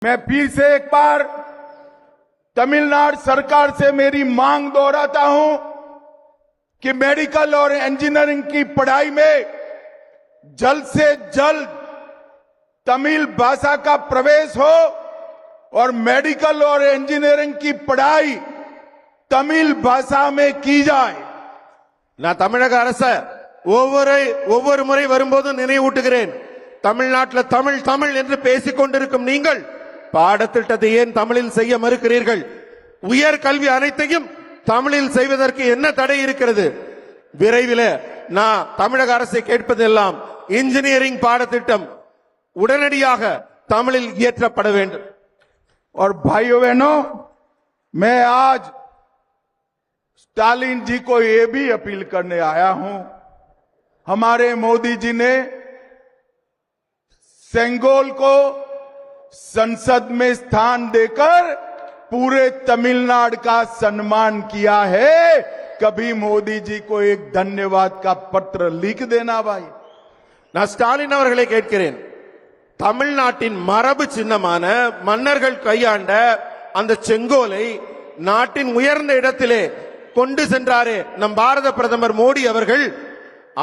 मैं फिर से एक बार तमिलनाडु सरकार से मेरी मांग दोहराता हूं कि मेडिकल और इंजीनियरिंग की पढ़ाई में जल्द से जल्द तमिल भाषा का प्रवेश हो और मेडिकल और इंजीनियरिंग की पढ़ाई तमिल भाषा में की जाए। நான் தமிழக அரச ஒவ்வொரு முறை வரும்போது நினைவூட்டுகிறேன். தமிழ்நாட்டில் தமிழ் தமிழ் என்று பேசிக் கொண்டிருக்கும் நீங்கள் பாடத்திட்டத்தை ஏன் தமிழில் செய்ய மறுக்கிறீர்கள்? உயர் கல்வி அனைத்தையும் தமிழில் செய்வதற்கு என்ன தடை இருக்கிறது? விரைவில் நான் தமிழக அரசை கேட்பதெல்லாம் இன்ஜினியரிங் பாடத்திட்டம் உடனடியாக தமிழில் இயற்றப்பட வேண்டும். और भाइयों बहनों, मैं आज स्टालिन जी को यह भी अपील करने आया हूं। हमारे मोदी जी ने सेंगोल को संसद में स्थान देकर पूरे तमिलनाडु का सम्मान किया है। कभी मोदी जी को एक धन्यवाद का पत्र लिख देना भाई। நான் ஸ்டாலின் அவர்களை கேட்கிறேன், தமிழ்நாட்டின் மரபு சின்னமான மன்னர்கள் கையாண்ட அந்த செங்கோலை நாட்டின் உயர்ந்த இடத்திலே கொண்டு சென்றாரே நம் பாரத பிரதமர் மோடி அவர்கள்,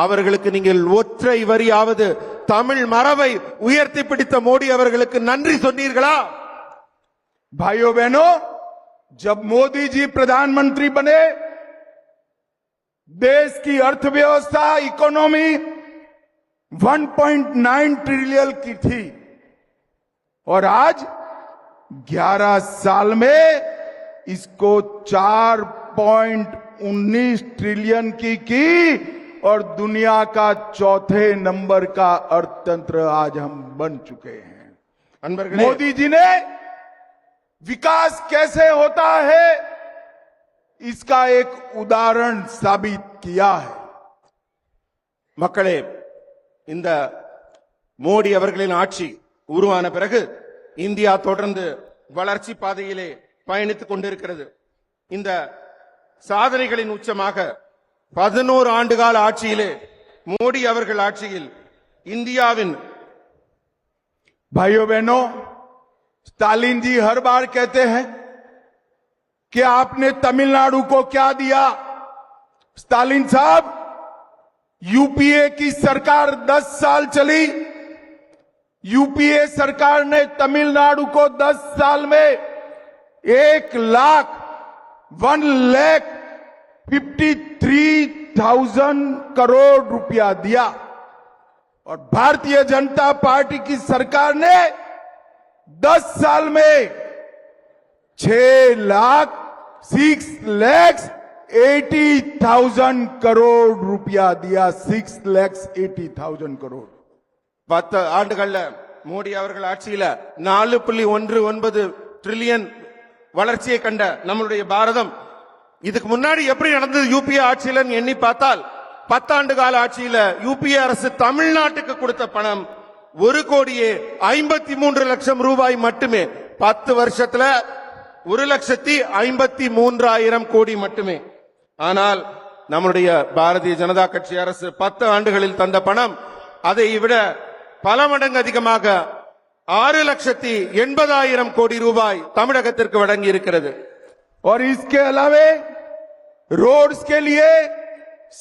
அவர்களுக்கு நீங்கள் ஒற்றை வரியாவது தமிழ் மரபை உயர்த்தி பிடித்த மோடி அவர்களுக்கு நன்றி சொன்னீர்களா? भाइयों बहनों, जब मोदी जी प्रधानमंत्री बने, देश की अर्थव्यवस्था इकोनॉमी 1.9 ट्रिलियन की थी और आज 11 साल में इसको 4.19 ट्रिलियन की और दुनिया का चौथे नंबर का अर्थतंत्र आज हम बन चुके हैं। मोदी जी ने विकास कैसे होता है इसका एक उदाहरण साबित किया है। மக்களே, இந்த மோடி அவர்களின் ஆட்சி உருவான பிறகு இந்தியா தொடர்ந்து வளர்ச்சி பாதையிலே பயணித்துக் கொண்டிருக்கிறது. இந்த சாதனைகளின் உச்சமாக 11 ஆண்டுகால ஆட்சியிலே மோடி அவர்கள் ஆட்சியில் இந்தியாவின் भाइयों बहनों, स्टालिन जी हर बार कहते हैं कि आपने तमिलनाडु को क्या दिया। स्टालिन साहब, यूपीए की सरकार 10 साल चली। यूपीए सरकार ने तमिलनाडु को 10 साल में 1,53,000 करोड़ रुपया दिया और भारतीय जनता पार्टी की सरकार ने 10 साल में 6,80,000 करोड़ रुपया दिया। 6,80,000 करोड़। 10 ஆண்டுகள்ல மோடி அவர்கள் ஆட்சியில 4.19 ட்ரில்லியன் வளர்ச்சியை கண்ட நம்மளுடைய பாரதம் இதுக்கு முன்னாடி எப்படி நடந்தது யூபிஏ ஆட்சியில எண்ணி பார்த்தால் 10 ஆண்டு கால ஆட்சியில யூபிஏ அரசு தமிழ்நாட்டுக்கு கொடுத்த பணம் 1,53,00,000 ரூபாய் மட்டுமே. 10 வருஷத்துல 1,53,000 கோடி மட்டுமே. ஆனால் நம்முடைய பாரதிய ஜனதா கட்சி அரசு 10 ஆண்டுகளில் தந்த பணம் அதை விட பல மடங்கு அதிகமாக 6,80,000 கோடி ரூபாய் தமிழகத்திற்கு வழங்கி இருக்கிறது. और इसके अलावे रोड्स के लिए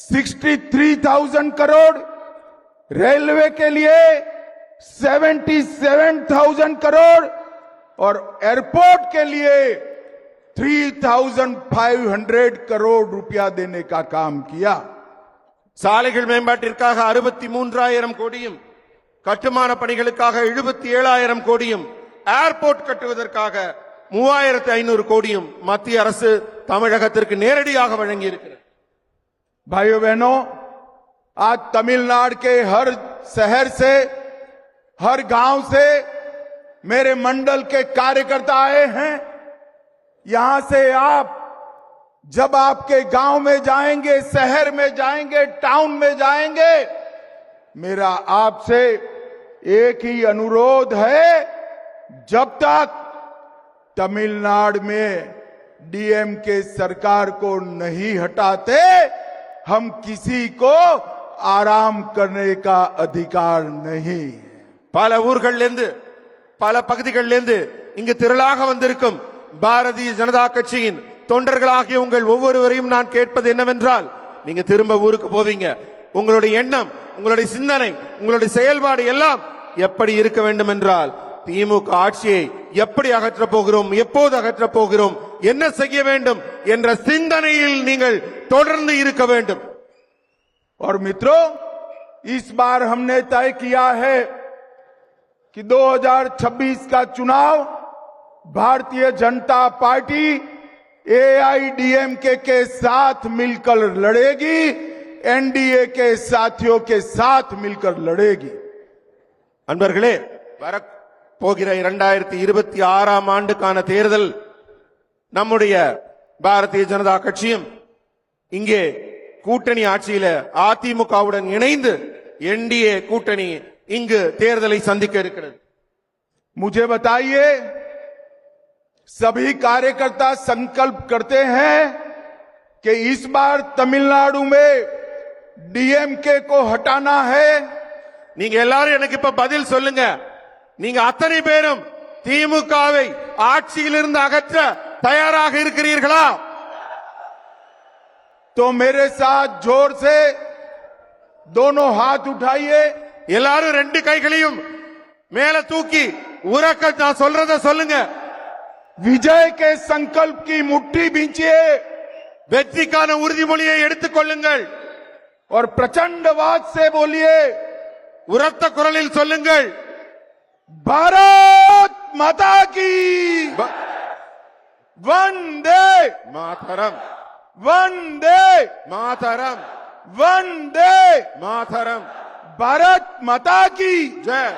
63,000 करोड़, रेलवे के लिए 77,000 करोड़ और एयरपोर्ट के लिए 3,500 करोड़ रुपया देने का काम किया। சாலைகள் மேம்பாட்டிற்காக 63,000 கோடியும், கட்டுமான பணிகளுக்காக 77,000 கோடியும், ஏர்போர்ட் கட்டுவதற்காக 3,500 கோடியும் மத்திய அரசு தமிழகத்திற்கு நேரடியாக வழங்கி இருக்கிறது. भाइयों बहनों, आज तमिलनाडु के हर शहर से, हर गांव से मेरे मंडल के कार्यकर्ता आए हैं। यहां से आप जब आपके गांव में जाएंगे, शहर में जाएंगे, टाउन में जाएंगे, मेरा आपसे एक ही अनुरोध है, जब तक तमिलनाडु में डीएमके सरकार को नहीं हटाते हम किसी को आराम करने का अधिकार नहीं। பல ஊர்களிலிருந்து பல பகுதிகளிலிருந்து இங்கு திரளாக வந்திருக்கும் பாரதிய ஜனதா கட்சியின் தொண்டர்களாகிய உங்கள் ஒவ்வொருவரையும் நான் கேட்பது என்னவென்றால், நீங்க திரும்ப ஊருக்கு போவீங்க. உங்களுடைய எண்ணம், உங்களுடைய சிந்தனை, உங்களுடைய செயல்பாடு எல்லாம் எப்படி இருக்க வேண்டும் என்றால், திமுக ஆட்சியை எப்படி அகற்றப் போகிறோம், எப்போது அகற்றப் போகிறோம், என்ன செய்ய வேண்டும் என்ற சிந்தனையில் நீங்கள் தொடர்ந்து இருக்க வேண்டும். और मित्रों, इस बार हमने तय किया है कि 2026 का चुनाव भारतीय जनता पार्टी एआईडीएमके के साथ मिलकर लड़ेगी, एनडीए के साथियों के साथ मिलकर लड़ेगी. அன்பர்களே, வரப்போகிற 2026ஆம் ஆண்டுக்கான தேர்தல் நம்முடைய பாரதிய ஜனதா கட்சியும் இங்கே கூட்டணி ஆட்சியில அதிமுகவுடன் இணைந்து என்டிஏ கூட்டணி இங்கு தேர்தலை சந்திக்க இருக்கிறது. मुझे बताइए, सभी कार्यकर्ता संकल्प करते हैं कि इस बार तमिलनाडु में डीएमके को हटाना है. நீங்க எல்லாரும் எனக்கு இப்ப பதில் சொல்லுங்க. நீங்க அத்தனை பேரும் திமுகவை ஆட்சியிலிருந்து அகற்ற தயாராக இருக்கிறீர்களா? तो मेरे साथ जोर से दोनों हाथ उठाइए. எல்லாரும் ரெண்டு கைகளையும் மேல தூக்கி உரக்க நான் சொல்றத சொல்லுங்க. विजय के संकल्प की मुट्ठी भींचिए வெற்றிக்கான உறுதிமொழியை எடுத்துக் கொள்ளுங்கள். और प्रचंडवाद से बोलिए, உரத்த குரலில் சொல்லுங்கள். भारत माता की वंदे மாதரம், वंदे மாதரம், वंदे மாதரம். भारत माता की ஜெய்.